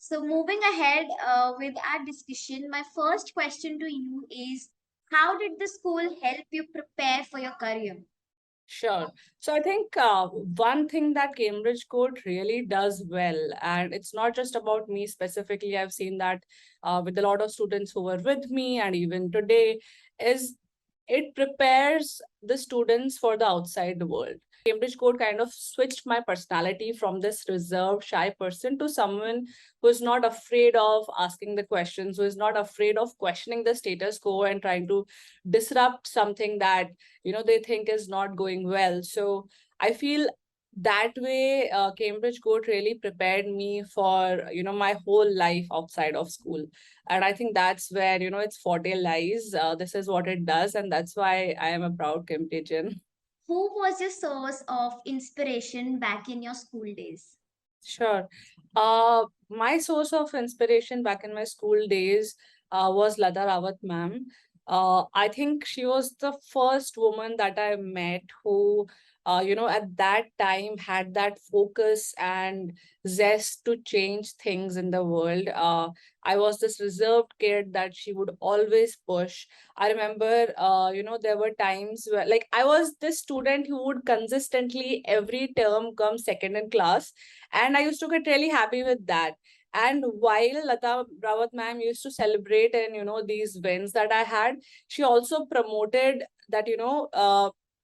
So moving ahead with our discussion, my first question to you is, how did the school help you prepare for your career? Sure. So I think one thing that Cambridge Code really does well, and it's not just about me specifically, I've seen that with a lot of students who were with me and even today, is it prepares the students for the outside world. Cambridge Code kind of switched my personality from this reserved, shy person to someone who is not afraid of asking the questions, who is not afraid of questioning the status quo and trying to disrupt something that they think is not going well. So I feel that way Cambridge Code really prepared me for my whole life outside of school. And I think that's where its forte lies. This is what it does, and that's why I am a proud Cambridgian. Who was your source of inspiration back in your school days? Sure. My source of inspiration back in my school days was Lata Rawat ma'am. I think she was the first woman that I met who, at that time had that focus and zest to change things in the world. I was this reserved kid that she would always push. I remember, there were times where, like, I was this student who would consistently every term come second in class, and I used to get really happy with that. And while Lata Rawat ma'am used to celebrate and these wins that I had, she also promoted that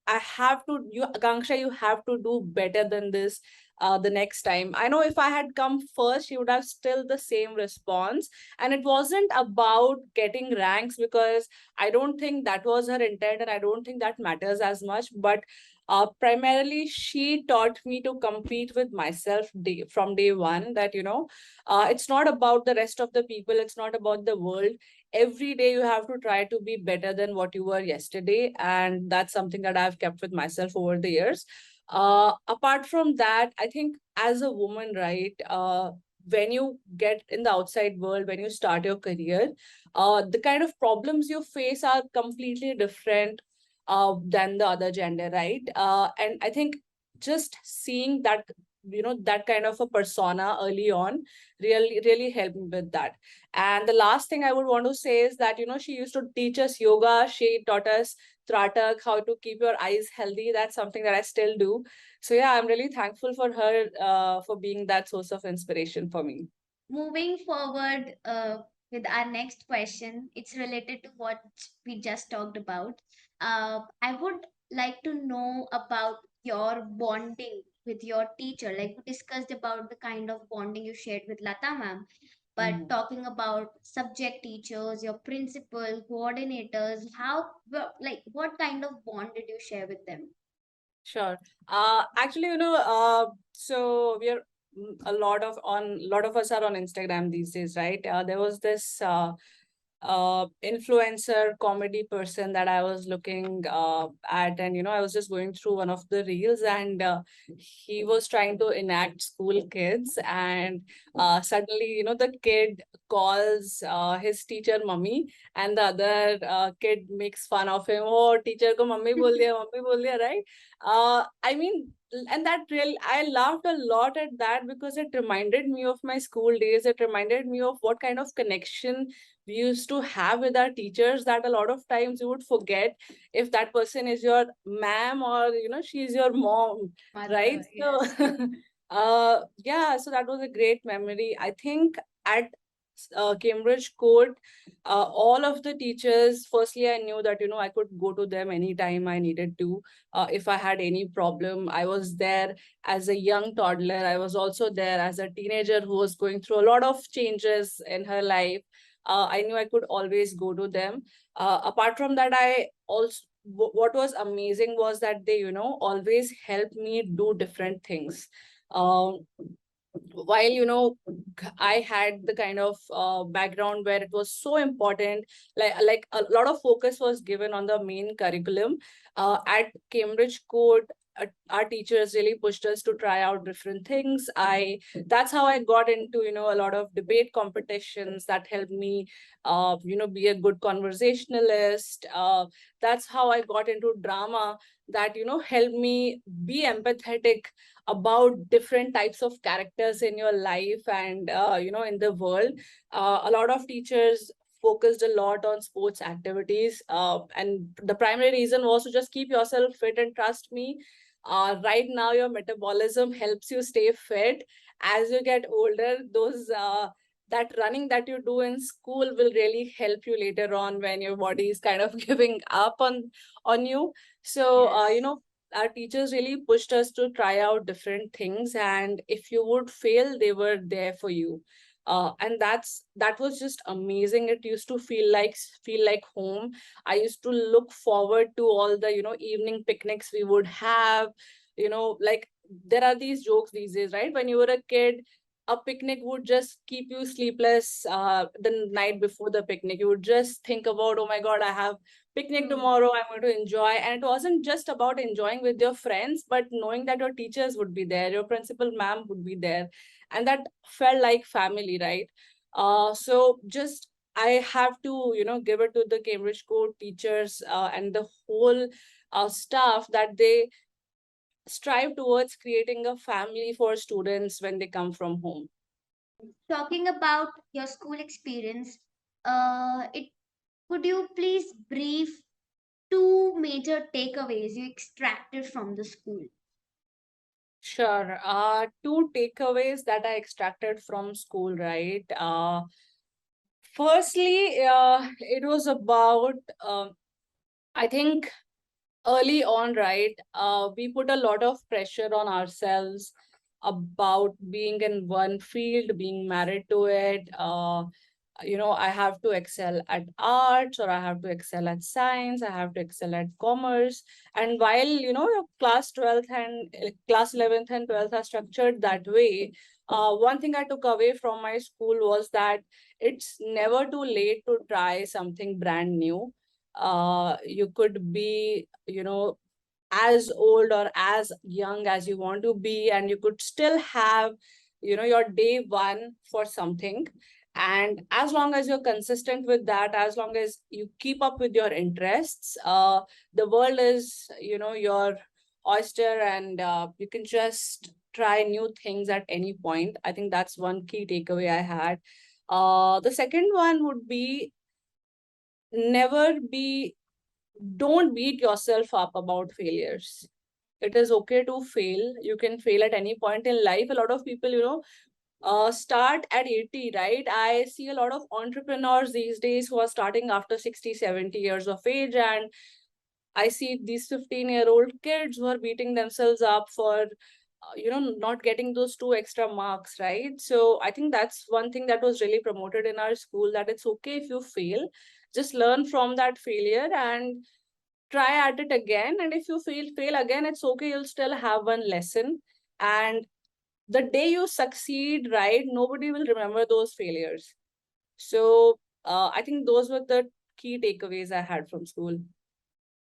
I have to, you Akanksha, you have to do better than this the next time. I know if I had come first, she would have still the same response. And it wasn't about getting ranks, because I don't think that was her intent, and I don't think that matters as much. But primarily, she taught me to compete with myself from day one, that it's not about the rest of the people, it's not about the world. Every day you have to try to be better than what you were yesterday, and that's something that I've kept with myself over the years. Apart from that, I think as a woman, right, when you get in the outside world, when you start your career, the kind of problems you face are completely different than the other gender, right? And I think just seeing that, that kind of a persona early on really helped me with that. And the last thing I would want to say is that she used to teach us yoga. She taught us Tratak, how to keep your eyes healthy. That's something that I still do. So yeah, I'm really thankful for her for being that source of inspiration for me. Moving forward with our next question, it's related to what we just talked about. I would like to know about your bonding with your teacher. Like, we discussed about the kind of bonding you shared with Lata ma'am, but Mhm. talking about subject teachers, your principal, coordinators, like, what kind of bond did you share with them? Sure. Actually, so we are a lot of us are on Instagram these days, right? There was this influencer comedy person that I was looking at, and I was just going through one of the reels, and he was trying to enact school kids, and suddenly, the kid calls his teacher mummy, and the other kid makes fun of him. Oh, teacher ko mummy bol diya, right? I mean, and that really, I laughed a lot at that, because it reminded me of my school days. It reminded me of what kind of connection we used to have with our teachers, that a lot of times you would forget if that person is your ma'am, or she's your mom, right? Mother, So yes. yeah, so that was a great memory. I think at Cambridge Code, all of the teachers, firstly, I knew that I could go to them anytime I needed to. If I had any problem, I was there as a young toddler. I was also there as a teenager who was going through a lot of changes in her life. I knew I could always go to them. Apart from that, I also, what was amazing was that they always helped me do different things. Um, while I had the kind of background where it was so important, like a lot of focus was given on the main curriculum at Cambridge Code. Our teachers really pushed us to try out different things. That's how I got into a lot of debate competitions that helped me be a good conversationalist. That's how I got into drama. that, helped me be empathetic about different types of characters in your life and, in the world. A lot of teachers focused a lot on sports activities. And the primary reason was to just keep yourself fit. And trust me, right now your metabolism helps you stay fit. As you get older, those that running that you do in school will really help you later on when your body is kind of giving up on you. So, Yes. our teachers really pushed us to try out different things, and if you would fail, they were there for you. And that was just amazing. It used to feel like home. I used to look forward to all the evening picnics we would have. Like, there are these jokes these days, right? When you were a kid, a picnic would just keep you sleepless. The night before the picnic, you would just think about, oh my god, I have picnic True. tomorrow, I'm going to enjoy. And it wasn't just about enjoying with your friends, but knowing that your teachers would be there, your principal ma'am would be there, and that felt like family, right? So just I have to give it to the Cambridge Core teachers and the whole staff, that they strive towards creating a family for students when they come from home. Talking about your school experience, it could you please brief two major takeaways you extracted from the school? Sure. Two takeaways that I extracted from school, right? Firstly, it was about, I think, early on, right? We put a lot of pressure on ourselves about being in one field, being married to it. I have to excel at arts, or I have to excel at science, I have to excel at commerce. And while your class 12th and class 11th and 12th are structured that way, one thing I took away from my school was that it's never too late to try something brand new. You could be as old or as young as you want to be, and you could still have your day one for something. And as long as you're consistent with that, as long as you keep up with your interests, the world is your oyster, and you can just try new things at any point. I think that's one key takeaway I had. The second one would be, never be don't beat yourself up about failures. It is okay to fail. You can fail at any point in life. A lot of people start at 80, right? I see a lot of entrepreneurs these days who are starting after 60, 70 years of age, and I see these 15-year-old kids who are beating themselves up for not getting those two extra marks, right? So I think that's one thing that was really promoted in our school, that it's okay if you fail. Just learn from that failure and try at it again. And if you fail again, it's okay, you'll still have one lesson. And the day you succeed, right, nobody will remember those failures. So I think those were the key takeaways I had from school.